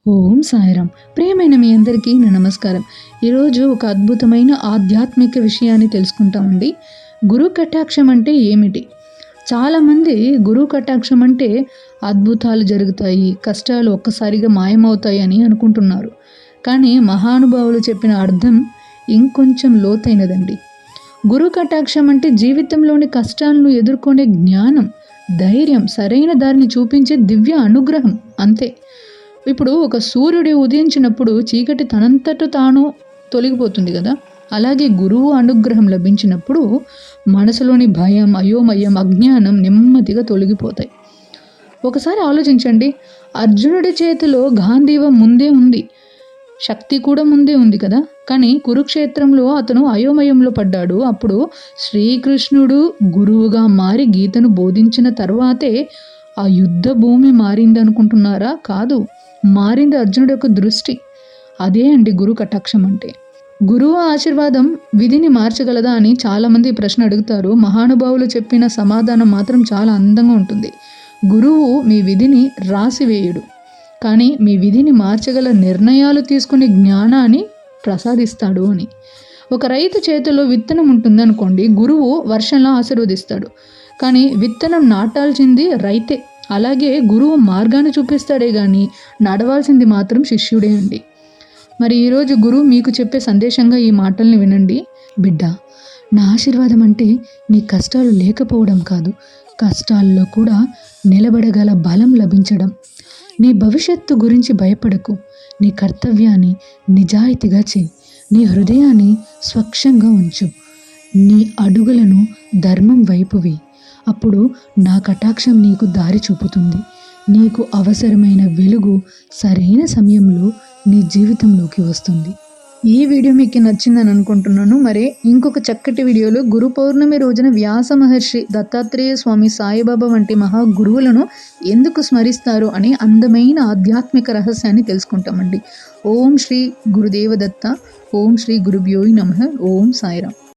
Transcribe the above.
ఓం సాయిరామ్. ప్రియమైన మీ అందరికీ నా నమస్కారం. ఈరోజు ఒక అద్భుతమైన ఆధ్యాత్మిక విషయాన్ని తెలుసుకుంటామండి. గురు కటాక్షం అంటే ఏమిటి? చాలామంది గురు కటాక్షం అంటే అద్భుతాలు జరుగుతాయి, కష్టాలు ఒక్కసారిగా మాయమవుతాయి అని అనుకుంటున్నారు. కానీ మహానుభావులు చెప్పిన అర్థం ఇంకొంచెం లోతైనదండి. గురు కటాక్షం అంటే జీవితంలోని కష్టాలను ఎదుర్కొనే జ్ఞానం, ధైర్యం, సరైన దారిని చూపించే దివ్య అనుగ్రహం అంతే. ఇప్పుడు ఒక సూర్యుడు ఉదయించినప్పుడు చీకటి తనంతట తాను తొలగిపోతుంది కదా. అలాగే గురువు అనుగ్రహం లభించినప్పుడు మనసులోని భయం, అయోమయం, అజ్ఞానం నెమ్మదిగా తొలగిపోతాయి. ఒకసారి ఆలోచించండి, అర్జునుడి చేతిలో గాంధీవం ముందే ఉంది, శక్తి కూడా ముందే ఉంది కదా. కానీ కురుక్షేత్రంలో అతను అయోమయంలో పడ్డాడు. అప్పుడు శ్రీకృష్ణుడు గురువుగా మారి గీతను బోధించిన తర్వాతే ఆ యుద్ధ భూమి మారింది అనుకుంటున్నారా? కాదు, మారింది అర్జునుడి యొక్క దృష్టి. అదే అండి గురు కటాక్షం అంటే. గురువు ఆశీర్వాదం విధిని మార్చగలదా అని చాలామంది ప్రశ్న అడుగుతారు. మహానుభావులు చెప్పిన సమాధానం మాత్రం చాలా అందంగా ఉంటుంది. గురువు మీ విధిని రాసివేయుడు, కానీ మీ విధిని మార్చగల నిర్ణయాలు తీసుకునే జ్ఞానాన్ని ప్రసాదిస్తాడు అని. ఒక రైతు చేతిలో విత్తనం ఉంటుంది అనుకోండి, గురువు వర్షంలో ఆశీర్వదిస్తాడు, కానీ విత్తనం నాటాల్సింది రైతే. అలాగే గురువు మార్గాన్ని చూపిస్తాడే కానీ నడవాల్సింది మాత్రం శిష్యుడే అండి. మరి ఈరోజు గురువు మీకు చెప్పే సందేశంగా ఈ మాటల్ని వినండి. బిడ్డ, నా ఆశీర్వాదం అంటే నీ కష్టాలు లేకపోవడం కాదు, కష్టాల్లో కూడా నిలబడగల బలం లభించడం. నీ భవిష్యత్తు గురించి భయపడకు, నీ కర్తవ్యాన్ని నిజాయితీగా చేయి, నీ హృదయాన్ని స్వచ్ఛంగా ఉంచు, నీ అడుగులను ధర్మం వైపువి. అప్పుడు నా కటాక్షం నీకు దారి చూపుతుంది. నీకు అవసరమైన వెలుగు సరైన సమయంలో నీ జీవితంలోకి వస్తుంది. ఈ వీడియో మీకు నచ్చిందని అనుకుంటున్నాను. మరి ఇంకొక చక్కటి వీడియోలో గురు పౌర్ణమి రోజున వ్యాస మహర్షి, దత్తాత్రేయ స్వామి, సాయిబాబా వంటి మహా గురువులను ఎందుకు స్మరిస్తారు అని అందమైన ఆధ్యాత్మిక రహస్యాన్ని తెలుసుకుంటామండి. ఓం శ్రీ గురుదేవ దత్త. ఓం శ్రీ గురుభ్యోయ్ నమః. ఓం సాయిరామ్.